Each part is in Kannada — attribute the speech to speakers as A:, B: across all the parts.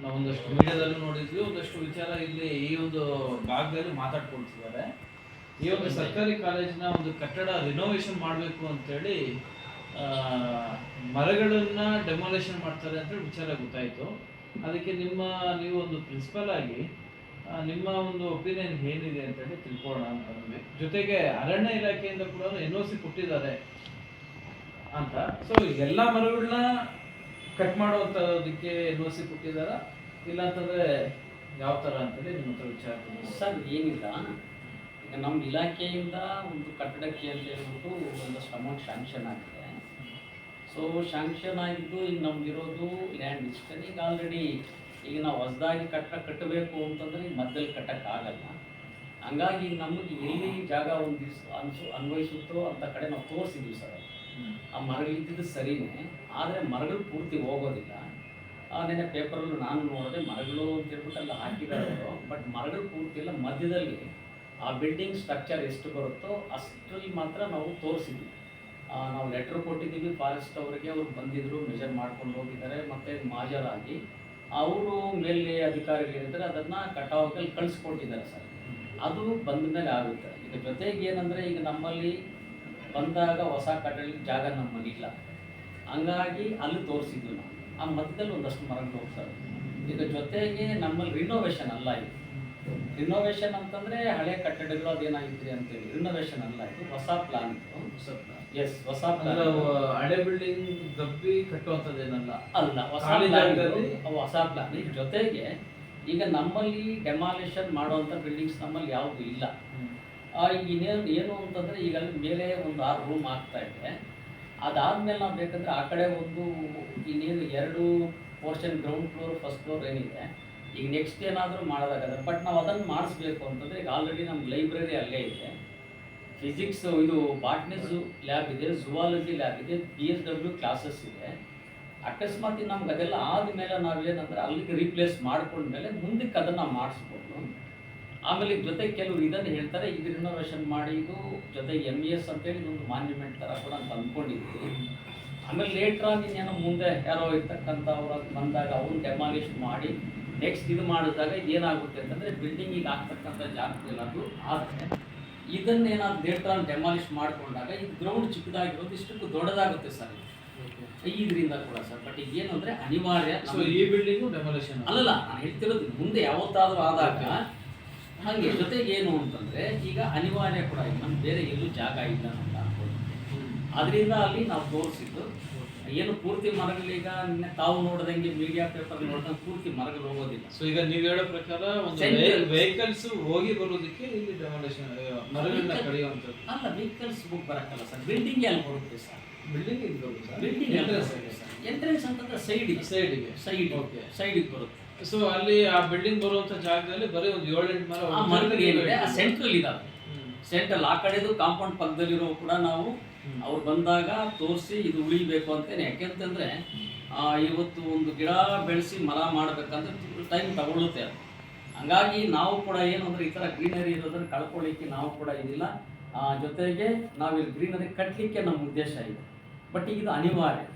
A: ನಾವೊಂದಷ್ಟು ಮೀಡಿಯಾದಲ್ಲೂ ನೋಡಿದ್ವಿ, ಒಂದಷ್ಟು ವಿಚಾರ ಇಲ್ಲಿ ಈ ಒಂದು ಭಾಗದಲ್ಲಿ ಮಾತಾಡ್ಕೊಳ್ತಿದ್ದಾರೆ. ಈ ಒಂದು ಸರ್ಕಾರಿ ಕಾಲೇಜಿನ ಒಂದು ಕಟ್ಟಡ ರಿನೋವೇಷನ್ ಮಾಡಬೇಕು ಅಂತೇಳಿ ಮರಗಳನ್ನ ಡೆಮೊಲೇಷನ್ ಮಾಡ್ತಾರೆ ಅಂತ ವಿಚಾರ ಗೊತ್ತಾಯ್ತು. ಅದಕ್ಕೆ ನೀವು ಒಂದು ಪ್ರಿನ್ಸಿಪಲ್ ಆಗಿ ನಿಮ್ಮ ಒಂದು ಒಪಿನಿಯನ್ ಏನಿದೆ ಅಂತೇಳಿ ತಿಳ್ಕೊಳ್ಳೋಣ ಅಂತ ನಮಗೆ. ಜೊತೆಗೆ ಅರಣ್ಯ ಇಲಾಖೆಯಿಂದ ಕೂಡ NOC ಕೊಟ್ಟಿದ್ದಾರೆ ಅಂತ. ಸೊ ಎಲ್ಲ ಮರಗಳನ್ನ ಕಟ್ ಮಾಡುವಂಥದ್ದಕ್ಕೆ NOC ಕೊಟ್ಟಿದ್ದಾರ, ಇಲ್ಲ ಅಂತಂದ್ರೆ ಯಾವ ಥರ ಅಂತೇಳಿ ನಿಮ್ಮ ಹತ್ರ ವಿಚಾರ
B: ಸರ್. ಏನಿಲ್ಲ, ಈಗ ನಮ್ಮ ಇಲಾಖೆಯಿಂದ ಒಂದು ಕಟ್ಟಡಕ್ಕೆ ಅಂತ ಹೇಳ್ಬಿಟ್ಟು ಒಂದಷ್ಟು ಅಮೌಂಟ್ ಶಾಂಕ್ಷನ್ ಆಗಿದೆ. ಸೊ ಶಾಂಕ್ಷನ್ ಆಗಿದ್ದು ಈಗ ನಮ್ಗಿರೋದು ಲ್ಯಾಂಡ್ ಇಷ್ಟೇ. ಈಗ ಆಲ್ರೆಡಿ ಈಗ ನಾವು ಹೊಸದಾಗಿ ಕಟ್ಟಡ ಕಟ್ಟಬೇಕು ಅಂತಂದರೆ ಈಗ ಮಧ್ಯದಲ್ಲಿ ಕಟ್ಟೋಕ್ಕಾಗಲ್ಲ. ಹಂಗಾಗಿ ಈಗ ನಮಗೆ ಎಲ್ಲಿ ಜಾಗ ಒಂದು ದಿವಸ ಅನ್ವಯಿಸುತ್ತೋ ಅಂತ ಕಡೆ ನಾವು ತೋರಿಸಿದ್ವಿ ಸರ್. ಆ ಮರಗಳಿದ್ದು ಸರಿನೇ, ಆದರೆ ಮರಗಳು ಪೂರ್ತಿ ಹೋಗೋದಿಲ್ಲ. ನೆನ್ನೆ ಪೇಪರಲ್ಲೂ ನಾನು ನೋಡಿದೆ, ಮರಗಳು ಅಂತ ಹೇಳ್ಬಿಟ್ಟು ಎಲ್ಲ ಹಾಕಿದ್ದಾರೆ. ಬಟ್ ಮರಗಳು ಪೂರ್ತಿ ಇಲ್ಲ, ಮಧ್ಯದಲ್ಲಿ ಆ ಬಿಲ್ಡಿಂಗ್ ಸ್ಟ್ರಕ್ಚರ್ ಎಷ್ಟು ಬರುತ್ತೋ ಅಷ್ಟರಲ್ಲಿ ಮಾತ್ರ ನಾವು ತೋರಿಸಿದ್ವಿ. ನಾವು ಲೆಟ್ರ್ ಕೊಟ್ಟಿದ್ದೀವಿ ಫಾರೆಸ್ಟ್ ಅವರಿಗೆ, ಅವ್ರು ಬಂದಿದ್ದರು, ಮೆಜರ್ ಮಾಡ್ಕೊಂಡು ಹೋಗಿದ್ದಾರೆ. ಮತ್ತು ಮಾಜರಾಗಿ ಅವರು ಮೇಲೆ ಅಧಿಕಾರಿಗಳಿದ್ದಾರೆ, ಅದನ್ನು ಕಟಾವಲ್ಲಿ ಕಳಿಸ್ಕೊಟ್ಟಿದ್ದಾರೆ ಸರ್. ಅದು ಬಂದ ಮೇಲೆ ಆಗುತ್ತೆ. ಈಗ ಜೊತೆಗೆ ಏನಂದರೆ, ಈಗ ನಮ್ಮಲ್ಲಿ ಬಂದಾಗ ಹೊಸ ಕಟ್ಟಡಕ್ಕೆ ಜಾಗ ನಮ್ಮಲ್ಲಿ ಇಲ್ಲ, ಹಂಗಾಗಿ ಅಲ್ಲಿ ತೋರಿಸಿದ್ವಿ ನಾವು. ಆ ಮಧ್ಯದಲ್ಲಿ ಒಂದಷ್ಟು ಮರಗಳು ಹೋಗ್ತಾರೆ. ಈಗ ಜೊತೆಗೆ ನಮ್ಮಲ್ಲಿ ರಿನೋವೇಷನ್ ಅಲ್ಲ ಇದು. ರಿನೋವೇಷನ್ ಅಂತಂದರೆ ಹಳೆ ಕಟ್ಟಡಗಳು ಅದೇನಾಗಿತ್ತು ಅಂತೇಳಿ ರಿನೋವೇಷನ್ ಅಲ್ಲ, ಇದು ಹೊಸ ಪ್ಲಾನ್ ಇದು. ಎಸ್, ಹೊಸ ಪ್ಲಾನ್.
A: ಹಳೆ ಬಿಲ್ಡಿಂಗ್ ದಬ್ಬಿ ಕಟ್ಟುವಂಥದ್ದೇನಲ್ಲ
B: ಅಲ್ಲ, ಹೊಸ ಪ್ಲಾನ್. ಜೊತೆಗೆ ಈಗ ನಮ್ಮಲ್ಲಿ ಡೆಮಾಲಿಷನ್ ಮಾಡುವಂಥ ಬಿಲ್ಡಿಂಗ್ಸ್ ನಮ್ಮಲ್ಲಿ ಯಾವುದು ಇಲ್ಲ. ಈಗ ಏನು ಅಂತಂದರೆ, ಈಗ ಅಲ್ಲಿ ಮೇಲೆ ಒಂದು 6 ರೂಮ್ ಆಗ್ತಾ ಇದೆ. ಅದಾದಮೇಲೆ ನಾವು ಬೇಕಂದರೆ ಆ ಕಡೆ ಒಂದು ಇನ್ನೇನು 2 portion, ground floor, first floor ಏನಿದೆ, ಈಗ ನೆಕ್ಸ್ಟ್ ಏನಾದರೂ ಮಾಡೋದಾಗತ್ತೆ. ಬಟ್ ನಾವು ಅದನ್ನು ಮಾಡಿಸ್ಬೇಕು ಅಂತಂದರೆ, ಈಗ ಆಲ್ರೆಡಿ ನಮ್ಮ ಲೈಬ್ರರಿ ಅಲ್ಲೇ ಇದೆ, ಫಿಸಿಕ್ಸ್ ಇದು ಬಾಟ್ನಿ ಲ್ಯಾಬ್ ಇದೆ, ಝುವಾಲಜಿ ಲ್ಯಾಬ್ ಇದೆ, PSW ಕ್ಲಾಸಸ್ ಇದೆ. ಅಕಸ್ಮಾತ್ ನಮ್ಗೆ ಅದೆಲ್ಲ ಆದಮೇಲೆ ನಾವೇನಂದರೆ ಅಲ್ಲಿಗೆ ರೀಪ್ಲೇಸ್ ಮಾಡ್ಕೊಂಡ್ಮೇಲೆ ಮುಂದಕ್ಕೆ ಅದನ್ನು ಮಾಡಿಸ್ಬೋದು. ಆಮೇಲೆ ಜೊತೆಗೆ ಕೆಲವರು ಇದನ್ನು ಹೇಳ್ತಾರೆ, ಇದು ರಿನೋವೇಷನ್ ಮಾಡಿ ಇದು ಜೊತೆಗೆ MES ಅಂತೇಳಿ ಒಂದು ಮಾನ್ಯುಮೆಂಟ್ ಥರ ಕೂಡ ಅಂತ ಅಂದ್ಕೊಂಡಿದ್ವಿ. ಆಮೇಲೆ ಲೇಟ್ರ್ ಆಗಿ ಇನ್ನೇನೋ ಮುಂದೆ ಯಾರೋ ಇರ್ತಕ್ಕಂಥವ್ರು ಬಂದಾಗ ಅವ್ರು ಡೆಮಾಲಿಷ್ ಮಾಡಿ ನೆಕ್ಸ್ಟ್ ಇದು ಮಾಡಿದಾಗ ಏನಾಗುತ್ತೆ ಅಂತಂದರೆ, ಬಿಲ್ಡಿಂಗಿಗೆ ಆಗ್ತಕ್ಕಂಥ ಜಾಗದಲ್ಲಿ ಅದು ಆದರೆ ಇದನ್ನೇನಾದ್ರು ಲೇಟ್ರ್ ಡೆಮಾಲಿಷ್ ಮಾಡಿಕೊಂಡಾಗ ಇದು ಗ್ರೌಂಡ್ ಚಿಕ್ಕದಾಗಿರೋದು ಇಷ್ಟಕ್ಕೂ ದೊಡ್ಡದಾಗುತ್ತೆ ಸರ್ ಇದರಿಂದ ಕೂಡ ಸರ್. ಬಟ್ ಈಗ ಏನು ಅಂದರೆ ಅನಿವಾರ್ಯ.
A: ಈ ಬಿಲ್ಡಿಂಗು ಡೆಮಾಲಿಷನ್
B: ಅಲ್ಲಲ್ಲ, ನಾನು ಹೇಳ್ತಿರೋದು ಮುಂದೆ ಯಾವತ್ತಾದರೂ ಆದಾಗ ಹಾಗೆ. ಜೊತೆಗೆ ಏನು ಅಂತಂದರೆ, ಈಗ ಅನಿವಾರ್ಯ ಕೂಡ ಈಗ ನಮ್ಗೆ ಬೇರೆ ಎಲ್ಲೂ ಜಾಗ ಇಲ್ಲ ಅಂತ ಅನ್ಬೋದು. ಅದರಿಂದ ಅಲ್ಲಿ ನಾವು ತೋರಿಸಿದ್ದು ಏನು ಪೂರ್ತಿ ಮರಗಳೀಗ ನಿನ್ನೆ ತಾವು ನೋಡಿದಂಗೆ ಮೀಡಿಯಾ ಪೇಪರ್ ನೋಡಿದಂಗೆ ಪೂರ್ತಿ ಮರಗಳು ಹೋಗೋದಿಲ್ಲ.
A: ಸೊ ಈಗ ನೀವು ಹೇಳೋ ಪ್ರಕಾರ ವೆಹಿಕಲ್ಸ್ ಹೋಗಿ ಬರೋದಕ್ಕೆ ಇಲ್ಲಿ ಡೆಮಾಲಿಷನ್ ಮರಗಳನ್ನ ಕಡಿಯುವಂಥದ್ದು
B: ಅಲ್ಲ, ವೆಹಿಕಲ್ಸ್ ಬುಕ್ ಬರಕ್ಕಲ್ಲ ಸರ್, ಬಿಲ್ಡಿಂಗ್ ಅಲ್ಲಿ ಬರುತ್ತೆ ಸರ್.
A: ಬಿಲ್ಡಿಂಗ್ ಇಲ್ಲಿ ಬರುತ್ತೆ ಸರ್,
B: ಬಿಲ್ಡಿಂಗ್ ಎಂಟ್ರೆನ್ಸ್ ಅಂತಂದ್ರೆ ಸೈಡಿಗೆ ಬರುತ್ತೆ.
A: ಸೊ ಅಲ್ಲಿ ಆ ಬಿಲ್ಡಿಂಗ್ ಬರುವಂತ ಜಾಗದಲ್ಲಿ ಬರೀ ಒಂದು 7-8
B: ಮರಗಳು ಸೆಂಟ್ರಲ್ ಇದಾವೆ. ಸೆಂಟ್ರಲ್ ಆ ಕಡೆದು ಕಾಂಪೌಂಡ್ ಪಕ್ಕದಲ್ಲಿರೋ ಕೂಡ ನಾವು ಅವ್ರು ಬಂದಾಗ ತೋರಿಸಿ ಇದು ಉಳಿಬೇಕು ಅಂತೇನೆ. ಯಾಕೆಂತಂದ್ರೆ ಇವತ್ತು ಒಂದು ಗಿಡ ಬೆಳೆಸಿ ಮರ ಮಾಡಬೇಕಂದ್ರೆ ಟೈಮ್ ತಗೊಳ್ಳುತ್ತೆ ಅದು. ಹಂಗಾಗಿ ನಾವು ಕೂಡ ಏನು ಅಂದರೆ ಈ ಥರ ಗ್ರೀನರಿ ಇರೋದನ್ನು ಕಳ್ಕೊಳ್ಳಿಕ್ಕೆ ನಾವು ಕೂಡ ಇದಿಲ್ಲ. ಜೊತೆಗೆ ನಾವಿಲ್ಲಿ ಗ್ರೀನರಿ ಕಟ್ಟಲಿಕ್ಕೆ ನಮ್ಮ ಉದ್ದೇಶ ಇದೆ. ಬಟ್ ಈಗ ಇದು ಅನಿವಾರ್ಯ.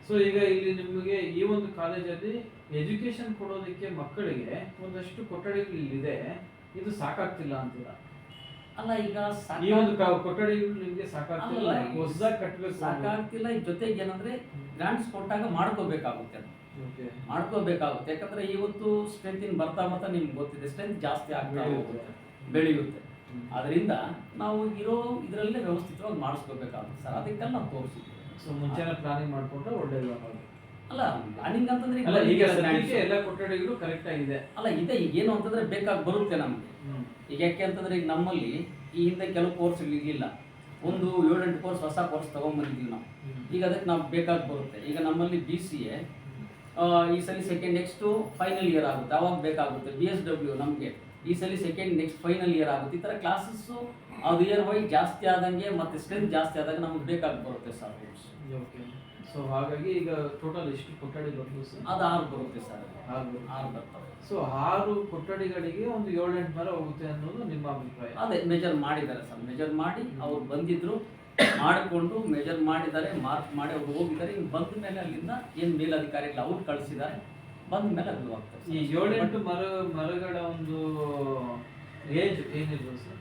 A: ಸೊ ಈಗ ಇಲ್ಲಿ ನಿಮಗೆ ಈ ಒಂದು ಕಾಲೇಜಲ್ಲಿ ಎಜುಕೇಶನ್ ಕೊಡೋದಕ್ಕೆ ಮಕ್ಕಳಿಗೆ ಒಂದಷ್ಟು ಕೊಠಡಿಗಳು ಇಲ್ಲಿದೆ, ಇದು ಸಾಕಾಗ್ತಿಲ್ಲ ಅಂತೀರ?
B: ಅಲ್ಲ, ಈಗ
A: ಈ ಒಂದು ಕೊಠಡಿಗಳು ನಿಮಗೆ ಸಾಕಾಗ್ತಿಲ್ಲ, ಹೊಸದಾಗಿ ಕಟ್ಟಬೇಕು
B: ಸಾಕಾಗ್ತಿಲ್ಲ. ಈ ಜೊತೆಗೆ ಏನಂದ್ರೆ ಗ್ರಾಂಟ್ಸ್ ಕೊಟ್ಟಾಗ ಮಾಡ್ಕೋಬೇಕಾಗುತ್ತೆ. ಯಾಕಂದ್ರೆ ಇವತ್ತು ಸ್ಟ್ರೆಂತ್ ಬರ್ತಾ ನಿಮ್ಗೆ ಗೊತ್ತಿದೆ, ಸ್ಟ್ರೆಂತ್ ಜಾಸ್ತಿ ಆಗ್ತಾ ಬೆಳೆಯುತ್ತೆ. ಅದರಿಂದ ನಾವು ಇರೋ ಇದರಲ್ಲೇ ವ್ಯವಸ್ಥಿತವಾಗಿ ಮಾಡಿಸ್ಕೋಬೇಕಾಗುತ್ತೆ ಸರ್. ಅದಕ್ಕೆಲ್ಲ ನಾವು ತೋರಿಸಿದ್ವಿ.
A: ಸೊ ಮುಂಚೆನೇ ಪ್ಲಾನಿಂಗ್ ಮಾಡ್ಕೊಂಡ್ರೆ ಒಳ್ಳೇದು.
B: ಅಲ್ಲ, ಪ್ಲಾನಿಂಗ್ ಅಂತಂದ್ರೆ
A: ಈಗ ಎಲ್ಲ ಕೊಠಡಿಗಳು ಕರೆಕ್ಟ್ ಆಗಿದೆ.
B: ಅಲ್ಲ, ಇದೆ. ಈಗ ಏನು ಅಂತಂದ್ರೆ ಬೇಕಾಗಿ ಬರುತ್ತೆ ನಮ್ಗೆ. ಈಗ ಯಾಕೆ ಅಂತಂದ್ರೆ ಈಗ ನಮ್ಮಲ್ಲಿ ಈ ಹಿಂದೆ ಕೆಲವು ಕೋರ್ಸ್ಗಳು ಇರಲಿಲ್ಲ. ಒಂದು 7-8 ಕೋರ್ಸ್ ಹೊಸ ಕೋರ್ಸ್ ತಗೊಂಡ್ಬಂದಿದ್ದೀವಿ ನಾವು. ಈಗ ಅದಕ್ಕೆ ನಾವು ಬೇಕಾಗಿ ಬರುತ್ತೆ. ಈಗ ನಮ್ಮಲ್ಲಿ BCA ಈ ಸಲ ಸೆಕೆಂಡ್, ನೆಕ್ಸ್ಟು ಫೈನಲ್ ಇಯರ್ ಆಗುತ್ತೆ, ಅವಾಗ ಬೇಕಾಗುತ್ತೆ. BSW ನಮಗೆ ಈ ಸಲ ಸೆಕೆಂಡ್, ನೆಕ್ಸ್ಟ್ ಫೈನಲ್ ಇಯರ್ ಆಗುತ್ತೆ. ಈ ಥರ ಕ್ಲಾಸಸ್ಸು ಅದು ಇಯರ್ ವೈಸ್ ಜಾಸ್ತಿ ಆದಂಗೆ ಮತ್ತು ಸ್ಟ್ರೆಂತ್ ಜಾಸ್ತಿ ಆದಾಗ ನಮ್ಗೆ ಬೇಕಾಗಿ ಬರುತ್ತೆ ಸರ್ ಕೋರ್ಸ್.
A: ಓಕೆ. ಸೊ ಹಾಗಾಗಿ ಈಗ ಟೋಟಲ್ ಎಷ್ಟು ಕೊಠಡಿ ಬರ್ತದೆ ಸರ್?
B: ಅದು 6 ಬರುತ್ತೆ ಸರ್. 6 ಬರ್ತವೆ.
A: ಸೊ 6 ಕೊಠಡಿಗಳಿಗೆ ಒಂದು 7-8 ಮರ ಹೋಗುತ್ತೆ ಅನ್ನೋದು ನಿಮ್ಮ ಅಭಿಪ್ರಾಯ?
B: ಅದೇ ಮೆಜರ್ ಮಾಡಿದ್ದಾರೆ ಸರ್. ಮೆಜರ್ ಮಾಡಿ ಅವ್ರು ಬಂದಿದ್ರು, ಮಾಡಿಕೊಂಡು ಮೆಜರ್ ಮಾಡಿದ್ದಾರೆ, ಮಾರ್ಕ್ ಮಾಡಿ ಅವ್ರು ಹೋಗಿದ್ದಾರೆ. ಈಗ ಬಂದ ಮೇಲೆ ಅಲ್ಲಿಂದ ಏನು ಮೇಲಧಿಕಾರಿಗಳು ಅವ್ರು ಕಳಿಸಿದ್ದಾರೆ, ಬಂದ ಮೇಲೆ ಅದು ಆಗ್ತದೆ
A: ಈ 7-8 ಮರಗಳ ಒಂದು ಏಜ್ ಏನಿರ್ಬೋದು ಸರ್?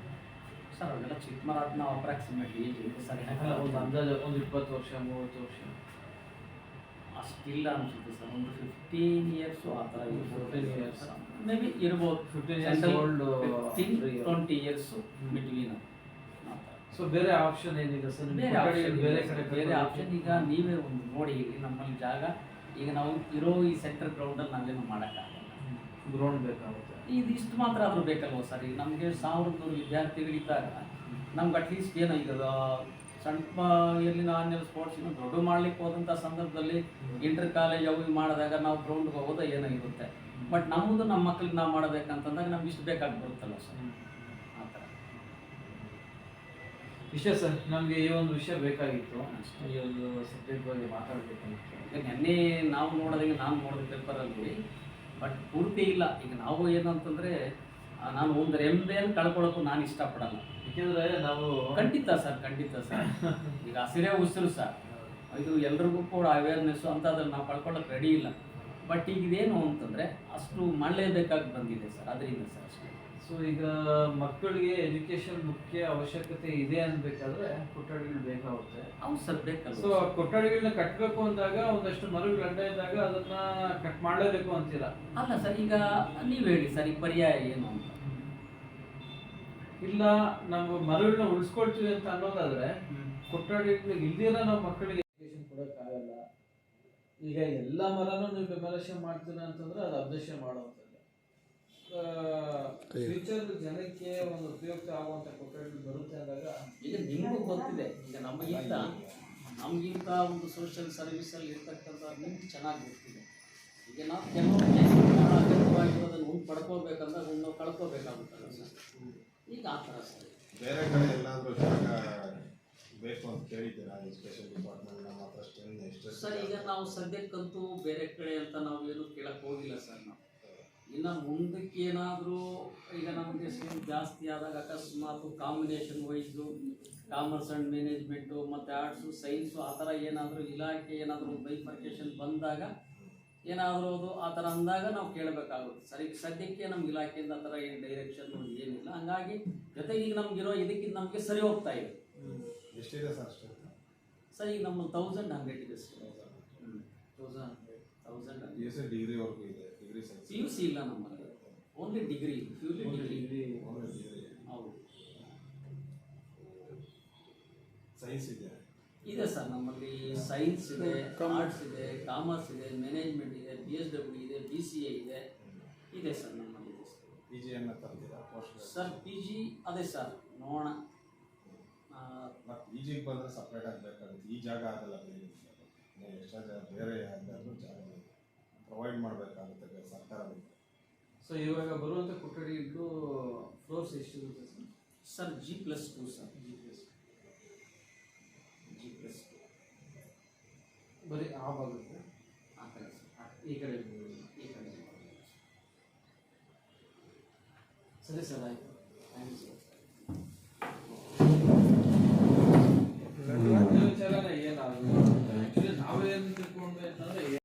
B: ಸರ್ ಅವೆಲ್ಲ ಚಿಕ್ಕ ಮರ ನಾವು ಅಪ್ರಾಕ್ಸಿಮೇಟ್ ಏಜ್ ಇದೆ ಸರ್
A: ಒಂದು ಅಂದಾಜು ಒಂದು 20 ವರ್ಷ 30 ವರ್ಷ
B: ಅಷ್ಟಿಲ್ಲ ಅನ್ಸುತ್ತೆ ಸರ್, ಒಂದು 15 ಇಯರ್ಸು ಆ ಥರ
A: 15 years.
B: ಮೇ ಬಿ ಇರ್ಬೋದು,
A: 15 years old
B: 20 years between.
A: So ಬೇರೆ ಆಪ್ಷನ್ ಏನಿದೆ ಸರ್?
B: ಬೇರೆ ಆಪ್ಷನ್ ಈಗ ನೀವೇ ಒಂದು ನೋಡಿ, ಈಗ ನಮ್ಮಲ್ಲಿ ಜಾಗ ಈಗ ನಾವು ಇರೋ ಈ ಸೆಂಟರ್ ಗ್ರೌಂಡಲ್ಲಿ ನಾವೇನು ಮಾಡೋಕ್ಕಾಗಲ್ಲ,
A: ಗ್ರೌಂಡ್ ಬೇಕಾಗುತ್ತೆ.
B: ಇದಿಷ್ಟು ಮಾತ್ರ ಆದರೂ ಬೇಕಲ್ವ ಸರ್? ಈಗ ನಮಗೆ 1,100 ವಿದ್ಯಾರ್ಥಿಗಳಿದ್ದಾಗ ನಮ್ಗೆ ಅಟ್ಲೀಸ್ಟ್ ಏನೋ ಈಗ ಸಣ್ಣ ಎಲ್ಲಿನ ಆನ್ಯಲ್ ಸ್ಪೋರ್ಟ್ಸ್ ಇನ್ನೂ ದೊಡ್ಡ ಮಾಡ್ಲಿಕ್ಕೆ ಹೋದಂಥ ಸಂದರ್ಭದಲ್ಲಿ ಇಂಟರ್ ಕಾಲೇಜ್ ಅವು ಇವು ಮಾಡಿದಾಗ ನಾವು ಗ್ರೌಂಡ್ಗೆ ಹೋಗೋದು ಏನೋ ಇರುತ್ತೆ. ಬಟ್ ನಮ್ಮದು ನಮ್ಮ ಮಕ್ಳಿಗೆ ನಾವು ಮಾಡಬೇಕಂತಂದಾಗ ನಮ್ಗೆ ಇಷ್ಟು ಬೇಕಾಗಿ ಬರುತ್ತಲ್ಲ ಸರ್, ಆ ಥರ
A: ವಿಷಯ ಸರ್. ನಮಗೆ ಈ ಒಂದು ವಿಷಯ ಬೇಕಾಗಿತ್ತು, ಈ ಒಂದು ಸಬ್ಜೆಕ್ಟ್ ಬಗ್ಗೆ ಮಾತಾಡಬೇಕಿತ್ತು.
B: ಈಗ ನೆನ್ನೆ ನಾವು ನೋಡೋದಂಗೆ ನಾನು ನೋಡಿದ ಪೇಪರಲ್ಲಿ, ಬಟ್ ಪೂರ್ತಿ ಇಲ್ಲ. ಈಗ ನಾವು ಏನಂತಂದರೆ ನಾನು ಒಂದು ರೆಂಬೆಯನ್ನು ಕಳ್ಕೊಳ್ಳೋಕ್ಕೂ ನಾನು ಇಷ್ಟಪಡಲ್ಲ.
A: ಯಾಕೆಂದರೆ ನಾವು
B: ಖಂಡಿತ ಸರ್ ಈಗ ಹಸಿರೇ ಉಸಿರು ಸರ್, ಇದು ಎಲ್ರಿಗೂ ಕೂಡ ಅವೇರ್ನೆಸ್ಸು ಅಂಥದ್ರಲ್ಲಿ ನಾವು ಕಳ್ಕೊಳ್ಳೋಕೆ ರೆಡಿ ಇಲ್ಲ. ಬಟ್ ಈಗ ಇದೇನು ಅಂತಂದರೆ ಅಷ್ಟು ಮಾಡಲೇಬೇಕಾಗಿ ಬಂದಿದೆ ಸರ್, ಅದರಿಂದ ಸರ್ ಅಷ್ಟೇ.
A: ಸೊ ಈಗ ಮಕ್ಕಳಿಗೆ ಎಜುಕೇಶನ್ ಮುಖ್ಯ ಅವಶ್ಯಕತೆ ಇದೆ ಅನ್ಬೇಕಾದ್ರೆ ಕೊಠಡಿಗಳು ಬೇಕಾಗುತ್ತೆ.
B: ಹೌದು ಸರ್, ಬೇಕಲ್ಲ.
A: ಸೊ ಕೊಠಡಿಗಳನ್ನ ಕಟ್ಟಬೇಕು ಅಂದಾಗ ಒಂದಷ್ಟು ಮರಗಳು ಅಡ್ಡ ಇದ್ದಾಗ ಅದನ್ನ ಕಟ್ ಮಾಡಲೇಬೇಕು ಅಂತೀರಾ?
B: ಅಲ್ಲ ಸರ್, ಈಗ ನೀವು ಹೇಳಿ ಸರ್, ಈ ಪರ್ಯಾಯ ಏನು ಅಂತ.
A: ಇಲ್ಲ ನಾವು ಮರಗಳನ್ನ ಉಳಿಸ್ಕೊಳ್ತೀವಿ ಅಂತ ಅನ್ನೋದಾದ್ರೆ ಕೊಠಡಿಗಳು ಇಲ್ದಿರ ನಾವು ಮಕ್ಕಳಿಗೆ ಎಜುಕೇಶನ್ ಕೊಡೋಕ್ಕಾಗಲ್ಲ. ಈಗ ಎಲ್ಲ ಮರನೂ ನೀವು ಡೆಮಾಲಿಷನ್ ಮಾಡ್ತೀರಾ ಅಂತಂದ್ರೆ ಅದು ಅಬ್ಜೆಕ್ಷನ್ ಮಾಡುವಂಥದ್ದು. ಫ್ಯೂಚರ್ ಜನಕ್ಕೆ ಒಂದು ಉಪಯುಕ್ತ ಆಗುವಂಥ ಕೊಠಡಿಗಳು ಬರುತ್ತೆ ಅಂದಾಗ
B: ಈಗ ನಿಮಗೂ ಗೊತ್ತಿದೆ, ಈಗ ನಮಗಿಂತ ಒಂದು ಸೋಷಿಯಲ್ ಸರ್ವಿಸಲ್ಲಿ ಇರ್ತಕ್ಕಂಥ ನಿಮ್ಗೆ ಚೆನ್ನಾಗಿ ಗೊತ್ತಿದೆ. ಈಗ ನಾವು ಕೆಲವೊಂದು ಅಗತ್ಯವಾಗಿರೋದನ್ನು ಒಂದು ಪಡ್ಕೋಬೇಕಂದ್ರೆ ನಾವು ಕಳ್ಕೋಬೇಕಾಗುತ್ತಲ್ಲ ಸರ್. ಈಗ ಆ ಥರ ಸರ್
C: ಬೇರೆ ಕಡೆ ಎಲ್ಲಾದರೂ ಜಾಗ ಬೇಕು ಅಂತ ಕೇಳಿದ್ದೀರಾ? ಎಜುಕೇಷನ್ ಡಿಪಾರ್ಟ್ಮೆಂಟ್ ನಮ್ಮ ಹತ್ರ ಎಷ್ಟು
B: ಸರ್? ಈಗ ನಾವು ಸದ್ಯಕ್ಕಂತೂ ಬೇರೆ ಕಡೆ ಅಂತ ನಾವು ಏನು ಕೇಳಕ್ಕೆ ಹೋಗಿಲ್ಲ ಸರ್. ನಾವು ಇನ್ನು ಮುಂದಕ್ಕೆ ಏನಾದರೂ ಈಗ ನಮಗೆ ಸ್ಕೀಮ್ ಜಾಸ್ತಿ ಆದಾಗ ಅಕಸ್ಮಾತ್ combination wise commerce and management ಮತ್ತು ಆರ್ಟ್ಸು ಸೈನ್ಸು ಆ ಥರ ಏನಾದರೂ ಇಲಾಖೆ ಏನಾದರೂ ಬೈಫರ್ಕೇಷನ್ ಬಂದಾಗ ಏನಾದರೂ ಅದು ಆ ಥರ ಅಂದಾಗ ನಾವು ಕೇಳಬೇಕಾಗುತ್ತೆ ಸರ್. ಈಗ ಸದ್ಯಕ್ಕೆ ನಮ್ಮ ಇಲಾಖೆಯಿಂದ ಆ ಥರ ಏನು ಡೈರೆಕ್ಷನ್ ಏನಿಲ್ಲ. ಹಂಗಾಗಿ ಜೊತೆಗೆ ಈಗ ನಮಗಿರೋ ಇದಕ್ಕಿಂತ ನಮಗೆ ಸರಿ ಹೋಗ್ತಾ ಇದೆ.
C: ಎಷ್ಟಿದೆ ಸರ್ ಅಷ್ಟು?
B: ಸರ್ ಈಗ ನಮ್ಮ 1100 ಇದೆ ಸರ್.
C: 1000 ಡಿಗ್ರಿವರೆಗೂ ಇದೆ. ಡಿಗ್ರಿ ಸೈನ್ಸ್
B: PUC ಇಲ್ಲ ನಮ್ಮಲ್ಲಿ, ಓನ್ಲಿ ಡಿಗ್ರಿ, ಪ್ಯೂರ್ಲಿ ಡಿಗ್ರಿ. ಹೌದು,
C: ಸೈನ್ಸ್ ಇದೆ
B: ಸರ್ ನಮ್ಮಲ್ಲಿ. ಸೈನ್ಸ್ ಇದೆ, ಆರ್ಟ್ಸ್ ಇದೆ, ಕಾಮರ್ಸ್ ಇದೆ, ಮ್ಯಾನೇಜ್ಮೆಂಟ್ ಇದೆ, PSW ಇದೆ, BCA ಇದೆ ಸರ್ ನಮ್ಮಲ್ಲಿ.
C: PG ಅನ್ನು ತರ್ತೀರಾ ಪೋಸ್ಟ್?
B: ಸರ್ PG ಅದೇ ಸರ್, ನೋಡೋಣ.
C: ಮತ್ತು PGಗೆ ಬಂದರೆ ಸಪ್ರೇಟ್ ಆಗಬೇಕಾಗುತ್ತೆ. ಈ ಜಾಗ ಆಗಲ್ಲ, ಬೇರೆ ಎಕ್ಸ್ಟ್ರಾ ಜಾಗ ಬೇರೆ ಯಾವ್ದಾದ್ರು ಜಾಗ ಪ್ರೊವೈಡ್ ಮಾಡಬೇಕಾಗುತ್ತೆ ಸರ್ಕಾರದಿಂದ.
A: ಸೊ ಇವಾಗ ಬರುವಂಥ ಕೊಠಡಿಗಳು ಫ್ಲೋರ್ಸ್ ಎಷ್ಟಿರುತ್ತೆ sir?
B: Sir G+2 sir. G+2
A: ಬರೀ ಆ ಭಾಗಕ್ಕೆ
B: ಆ ಕಡೆ ಸರ್,
A: ಈ ಕಡೆ
B: ಈ ಕಡೆ.
A: ಸರಿ ಸರ್, ಆಯಿತು. Thank you sir.